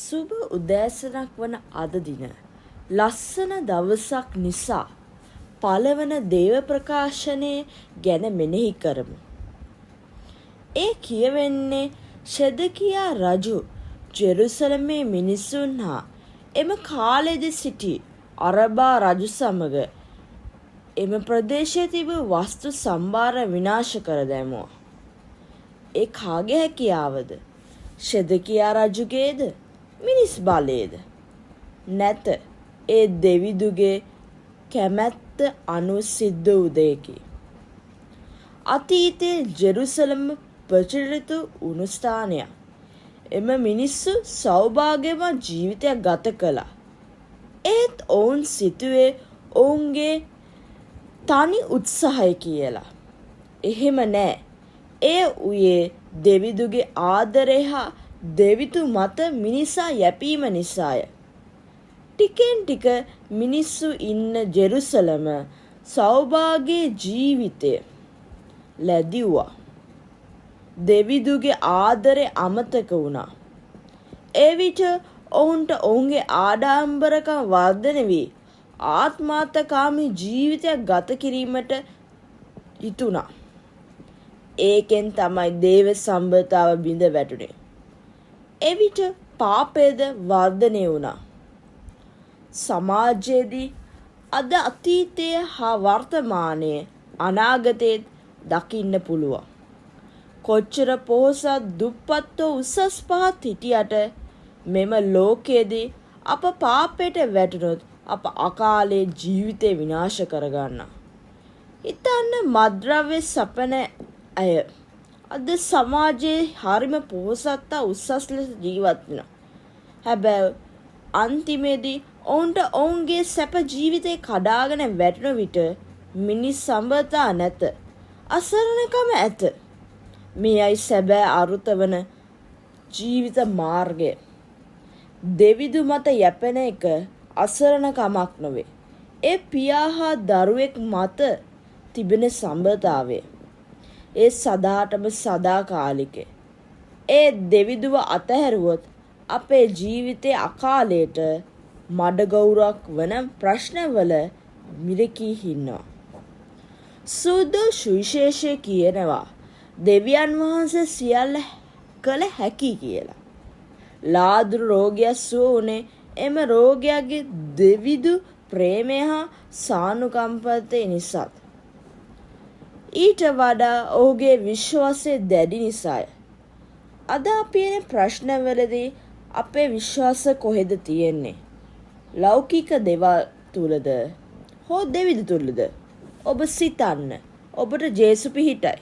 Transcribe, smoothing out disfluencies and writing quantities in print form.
සුබ උදෑසනක් වන අද දින ලස්සන දවසක් නිසා පළවන දේව ප්‍රකාශනය ගැන මෙනෙහි කරමු. ඒ කියවෙන්නේ ෂෙදකියා රජු ජෙරුසලමේ මිනිසුන් හා එම කාලෙදි සිටි අරබා රජු සමග එම ප්‍රදේශයේ තිබූ වස්තු සම්භාර විනාශ කර දැමුවා. ඒ කාගේ හැකියාවද? ෂෙදකියා රජුගේද? මිනිස් බලයේද? නැත, ඒ දෙවිදුගේ කැමැත්ත අනුව සිද්ධ වූ දෙයකි. අතීතයේ ජෙරුසලම ප්‍රචලිත වුණු ස්ථානයක්. එම මිනිස්සු සෞභාග්‍යමත් ජීවිතයක් ගත කළා. ඒත් ඔවුන් සිතුවේ ඔවුන්ගේ තනි උත්සාහය කියලා. එහෙම නෑ. එය වූයේ දෙවිදුගේ ආදරය හා දෙවිදු මත මිනිසා යැපීම නිසාය. ටිකෙන් ටික මිනිස්සු ඉන්න ජෙරුසලම සෞභාග්‍යයේ ජීවිතය ලැබුවා. දෙවිදුගේ ආදරය අමතක වුණා. එවිට ඔවුන්ට ඔවුන්ගේ ආඩම්බරකම් වර්ධනය වී ආත්මාර්ථකාමී ජීවිතයක් ගත කිරීමට හිතුණා. ඒකෙන් තමයි දේව සම්බතාව බිඳ වැටුනේ. එවිට පාපයද වර්ධනය වුණා. සමාජයේදී අද අතීතයේ හා වර්තමානයේ අනාගතයේ දකින්න පුළුවන්. කොච්චර පොහොසත් දුප්පත්ව උසස් පහත් හිටියට මෙම ලෝකයේදී අප පාපයට වැටුනොත් අප අකාලේ ජීවිතේ විනාශ කරගන්නවා. හිතන්න, මත්ද්‍රව්‍ය සපන අය අද සමාජයේ හරිම පොහොසත් උසස් ලෙස ජීවත් වෙනවා. හැබැයි අන්තිමේදී ඔවුන්ට ඔවුන්ගේ සැප ජීවිතේ කඩාගෙන වැටෙන විට මිනිස් සම්බතා නැත, අසරණකම ඇත. මේයි සැබෑ අරුත වන ජීවිත මාර්ගය. දෙවිදු මත යැපෙන එක අසරණකමක් නොවේ. ඒ පියා හා දරුවෙක් මත තිබෙන සම්බතාවය. ඒ සදාටම සදාකාලිකේ. ඒ දෙවිදුව අතහැරුවොත් අපේ ජීවිතයේ අකාලයට මඩගෞරක් වන ප්‍රශ්නවල මිරිකී ඉන්නවා. සුදු සුවිශේෂය කියනවා දෙවියන් වහන්සේ සියල්ල කළ හැකි කියලා. ලාදුරු රෝගියා සුව වුණේ එම රෝගියාගේ දෙවිදු ප්‍රේමය හා සානුකම්පිතය නිසාත්. ඊට වඩා ඔහුගේ විශ්වාසය දැඩි නිසාය. අද අපි එන ප්‍රශ්නවලදී අපේ විශ්වාස කොහෙද තියෙන්නේ? ලෞකික දේවල් තුලද හෝ දෙවිදු තුලද? ඔබ සිතන්න. ඔබට ජේසු පිහිටයි.